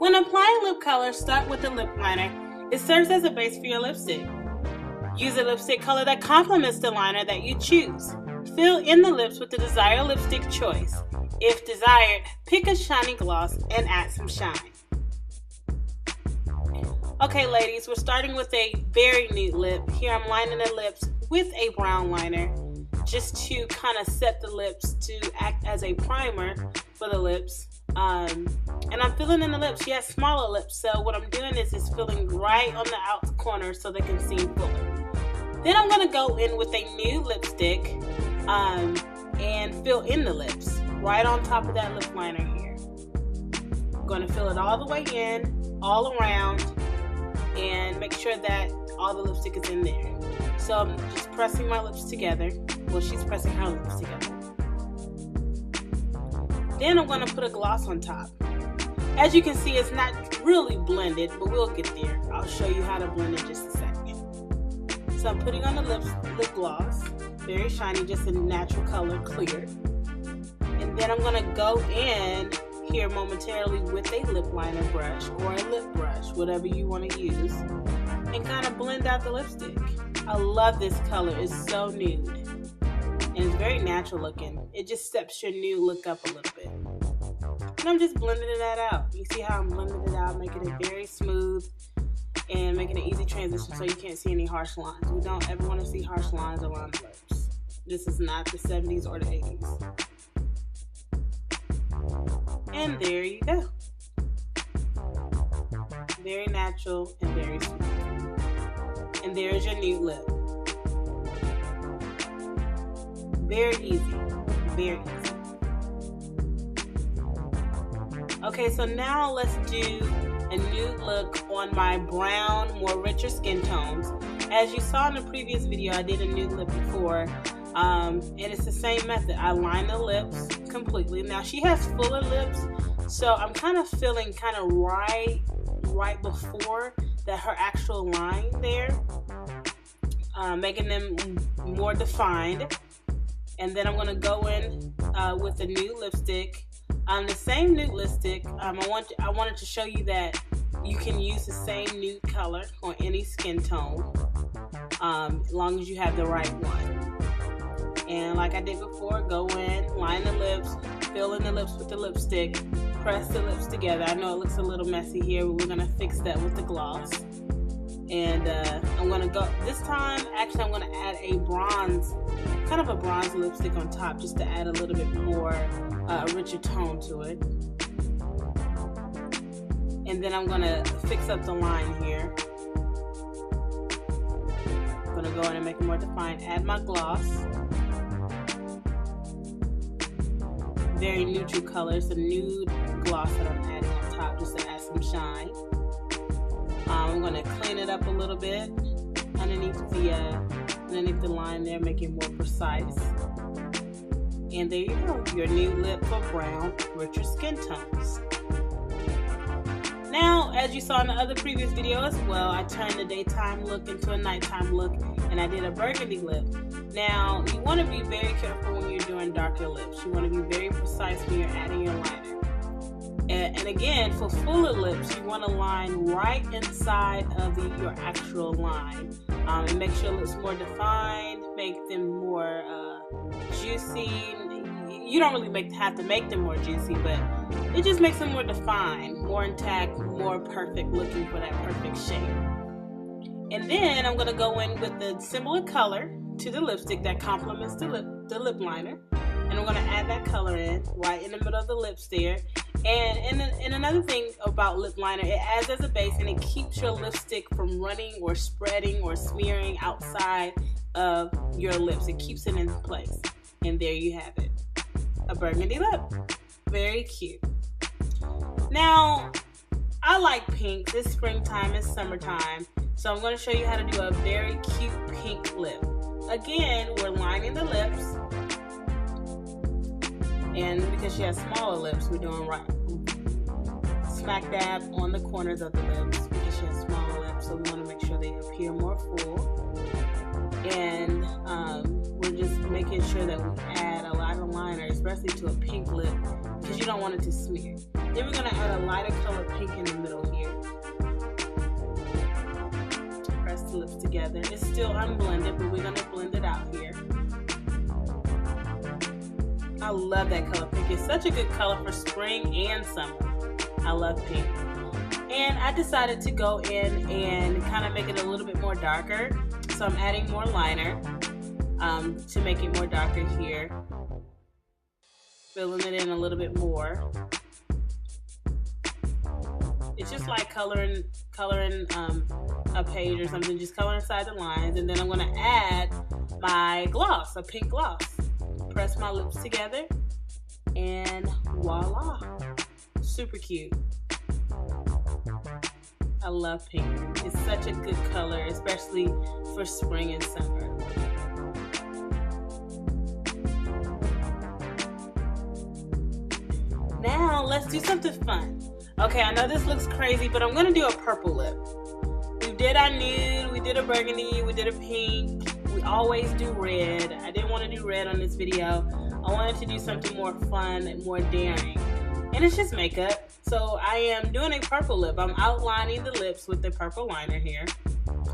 When applying lip color, start with the lip liner. It serves as a base for your lipstick. Use a lipstick color that complements the liner that you choose. Fill in the lips with the desired lipstick choice. If desired, pick a shiny gloss and add some shine. Okay ladies, we're starting with a very nude lip. Here I'm lining the lips with a brown liner just to kind of set the lips to act as a primer for the lips. And I'm filling in the lips. She has smaller lips, so what I'm doing is filling right on the out corner so they can see fuller. Then I'm going to go in with a nude lipstick and fill in the lips right on top of that lip liner here. I'm going to fill it all the way in, all around, and make sure that all the lipstick is in there. So I'm just pressing my lips together. Well, she's pressing her lips together. Then I'm going to put a gloss on top. As you can see, it's not really blended, but we'll get there. I'll show you how to blend in just a second. So I'm putting on the lip gloss, very shiny, just a natural color, clear. And then I'm going to go in here momentarily with a lip liner brush or a lip brush, whatever you want to use, and kind of blend out the lipstick. I love this color. It's so nude. And it's very natural looking. It just steps your nude look up a little bit. And I'm just blending that out. You see how I'm blending it out, making it very smooth and making an easy transition so you can't see any harsh lines. We don't ever want to see harsh lines around the lips. This is not the 70s or the 80s. And there you go. Very natural and very smooth. And there's your nude lip. Very easy, very easy. Okay, so now let's do a nude look on my brown, more richer skin tones. As you saw in the previous video, I did a nude lip before, and it's the same method. I line the lips completely. Now she has fuller lips, so I'm kind of feeling kind of right before that her actual line there, making them more defined. And then I'm going to go in with a nude lipstick. The same nude lipstick, I wanted to show you that you can use the same nude color on any skin tone, as long as you have the right one. And like I did before, go in, line the lips, fill in the lips with the lipstick, press the lips together. I know it looks a little messy here, but we're going to fix that with the gloss. And I'm going to go, this time, actually I'm going to add a bronze, kind of a bronze lipstick on top just to add a little bit more richer tone to it. And then I'm going to fix up the line here. I'm going to go in and make it more defined, add my gloss. Very neutral color, it's a nude gloss that I'm adding on top just to add some shine. I'm going to clean it up a little bit underneath the line there, make it more precise. And there you go, your nude lip for brown, richer skin tones. Now, as you saw in the other previous video as well, I turned the daytime look into a nighttime look, and I did a burgundy lip. Now, you want to be very careful when you're doing darker lips. You want to be very precise when you're adding your liner. And again, for fuller lips, you want to line right inside of your actual line. And make sure it looks more defined, make them more juicy. You don't really have to make them more juicy, but it just makes them more defined, more intact, more perfect looking for that perfect shape. And then I'm going to go in with the similar color to the lipstick that complements the lip liner. And I'm going to add that color in right in the middle of the lips there. And another thing about lip liner, it adds as a base and it keeps your lipstick from running or spreading or smearing outside of your lips. It keeps it in place. And there you have it. A burgundy lip. Very cute. Now, I like pink. It's springtime, it's summertime. So I'm going to show you how to do a very cute pink lip. Again, we're lining the lips. And because she has smaller lips, we're doing right smack dab on the corners of the lips because she has smaller lips, so we want to make sure they appear more full. And we're just making sure that we add a lighter liner, especially to a pink lip, because you don't want it to smear. Then we're going to add a lighter color pink in the middle here. Press the lips together. It's still unblended, but we're going to blend it out here. I love that color pink. It's such a good color for spring and summer. I love pink. And I decided to go in and kind of make it a little bit more darker. So I'm adding more liner to make it more darker here. Filling it in a little bit more. It's just like coloring a page or something, just color inside the lines. And then I'm gonna add my gloss, a pink gloss. Press my lips together and voila, super cute. I love pink. It's such a good color, especially for spring and summer. Now let's do something fun. Okay, I know this looks crazy, but I'm gonna do a purple lip. We did our nude, we did a burgundy, we did a pink. We always do red. I didn't want to do red on this video. I wanted to do something more fun and more daring. And it's just makeup. So I am doing a purple lip. I'm outlining the lips with the purple liner here.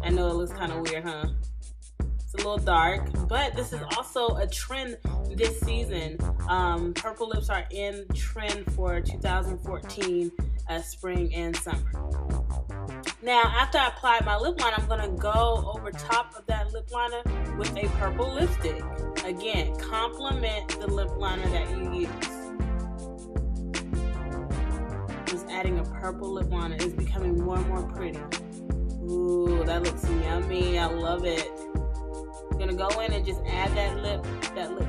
I know it looks kind of weird, huh? It's a little dark, but this is also a trend this season. Purple lips are in trend for 2014 spring and summer. Now, after I apply my lip liner, I'm gonna go over top of that lip liner with a purple lipstick. Again, complement the lip liner that you use. Just adding a purple lip liner is becoming more and more pretty. Ooh, that looks yummy. I love it. I'm gonna go in and just add that lip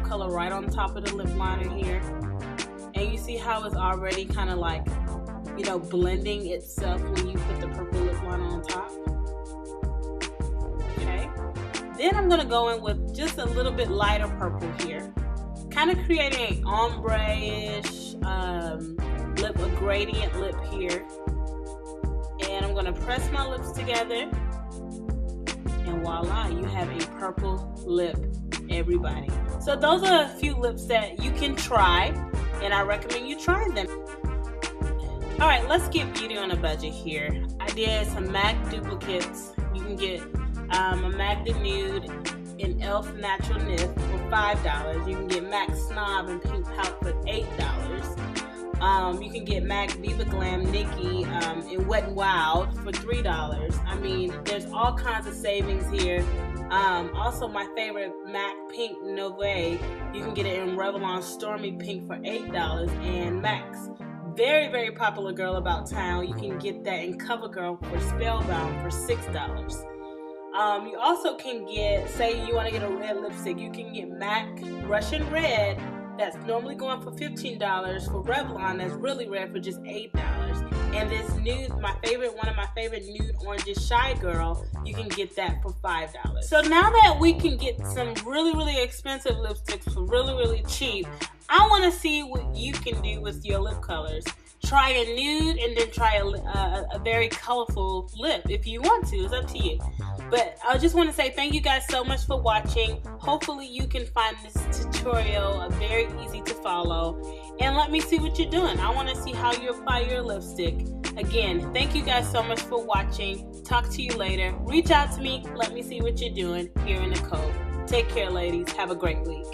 color right on top of the lip liner here. And you see how it's already kind of like, you know, blending itself when you put the purple lip liner on top. Okay. Then I'm gonna go in with just a little bit lighter purple here, kind of creating an ombre-ish lip, a gradient lip here. And I'm gonna press my lips together, and voila, you have a purple lip, everybody. So those are a few lips that you can try, and I recommend you try them. All right, let's get beauty on a budget here. I did some MAC duplicates. You can get a MAC the Nude in L.O.V. Natural Knit for $5. You can get MAC Snob and Pink Pout for $8. You can get MAC Viva Glam Nikki in Wet n Wild for $3. I mean, there's all kinds of savings here. Also, my favorite MAC Pink Novet, you can get it in Revlon Stormy Pink for $8, and MAC's very, very popular Girl About Town, you can get that in CoverGirl for Spellbound for $6. You also can get, say you want to get a red lipstick, you can get MAC Russian Red, that's normally going for $15 for Revlon, that's really red for just $8. And this nude, one of my favorite nude oranges, Shy Girl, you can get that for $5. So now that we can get some really, really expensive lipsticks for really, really cheap, I want to see what you can do with your lip colors. Try a nude and then try a very colorful lip if you want to. It's up to you. But I just want to say thank you guys so much for watching. Hopefully you can find this tutorial very easy to follow. And let me see what you're doing. I want to see how you apply your lipstick. Again, thank you guys so much for watching. Talk to you later. Reach out to me. Let me see what you're doing here in the Cove. Take care, ladies. Have a great week.